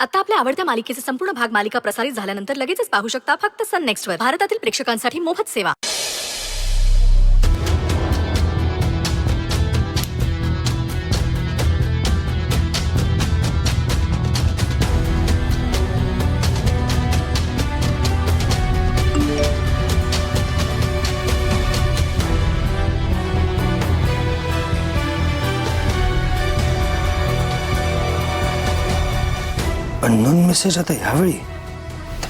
आता आपल्या आवडत्या मालिकेचे संपूर्ण भाग मालिका प्रसारित झाल्यानंतर लगेचच पाहू शकता फक्त सन नेक्स्टवर. भारतातील प्रेक्षकांसाठी मोफत सेवा. अननोन मेसेज आता ह्यावेळी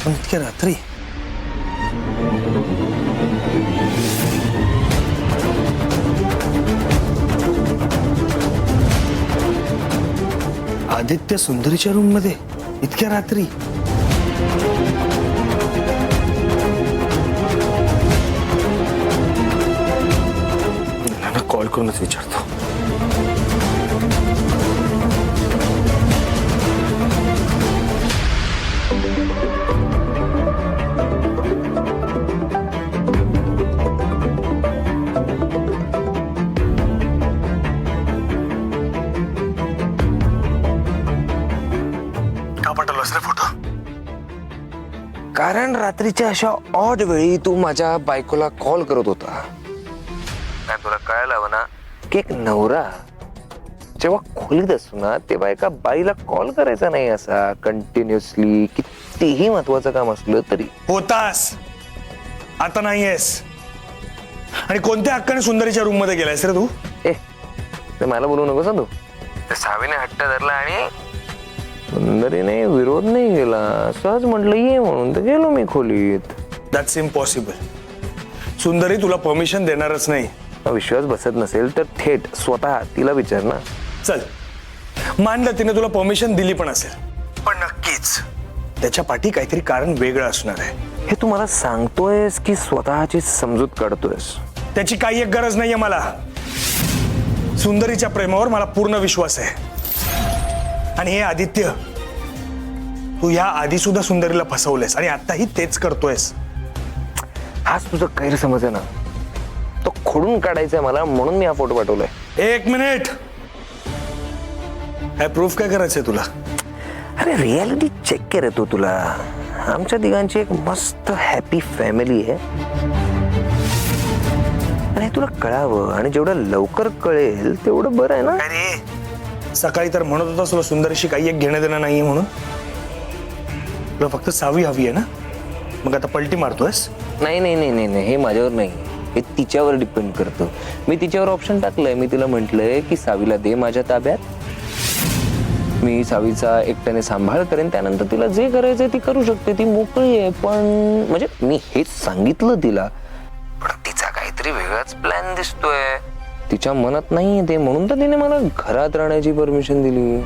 पण इतक्या रात्री. आदित्य सुंदरीच्या रूम मध्ये इतक्या रात्री. कॉल करूनच विचारतो. कारण रात्रीच्या अशा ऑड वेळी तू माझ्या बायकोला कॉल करत होता. काय तुला कळायला हवं ना की एक नवरा जेव्हा खोलीत असतो ना तेव्हा एका बाईला कॉल करायचा नाही असा कंटिन्युअसली, कितीही महत्वाचं काम असलं तरी. होतास, आता नाहीयेस. आणि कोणत्या हक्काने सुंदरीच्या रूम मध्ये गेलायस रे तू? ते मला बोलू नकोस ना तू. त्या सावीने हट्ट धरला आणि सुंदरीने विरोध नाही केला. सहज म्हटलं ये म्हणून तर गेलो मी खोलीत. That's impossible. सुंदरी तुला परमिशन देणारच नाही. विश्वास बसत नसेल तर थेट स्वतः तिला विचार ना. चल मानलं तिने तुला परमिशन दिली पण असेल, पण नक्कीच त्याच्या पाठी काहीतरी कारण वेगळं असणार आहे. हे तू मला सांगतोयस की स्वतःची समजूत काढतोयस? त्याची काही एक गरज नाहीये मला. सुंदरीच्या प्रेमावर मला पूर्ण विश्वास आहे. आणि हे आदित्य, तू या आधी सुद्धा सुंदरीला फसवलेस आणि आताही तेच करतोयस. हाच तुझा गैरसमज आहे ना. तो खोडून काढायचा मला, म्हणून मी हा फोटो पाठवलाय. एक मिनिट, काय प्रूफ काय करायचंय तुला? अरे रियालिटी चेक कर तो तुला. आमच्या तिघांची एक मस्त हॅपी फॅमिली आहे आणि तुला कळावं, आणि जेवढं लवकर कळेल तेवढं बरं आहे ना. अरे सकाळी तर म्हणत होतास तुला सुंदरीशी काही एक घेणं देणं नाहीये म्हणून. तुला फक्त सावी हवी आहे ना, मग आता पलटी मारतोयस? नाही नाही नाही नाही, हे माझ्यावर नाही, हे तिच्यावर डिपेंड करतं. मी तिच्यावर ऑप्शन टाकलंय. मी तिला म्हटलंय की सावीला दे माझ्या ताब्यात, मी सावीचा एकट्याने सांभाळ करेन, त्यानंतर तिला जे करायचंय ती करू शकते, ती मोकळी आहे. पण म्हणजे मी हेच सांगितलं तिला, पण तिचा काहीतरी वेगळाच प्लॅन दिसतोय. तिच्या मनात नाहीये ते, म्हणून तर तिने मला घरात राहण्याची परमिशन दिली.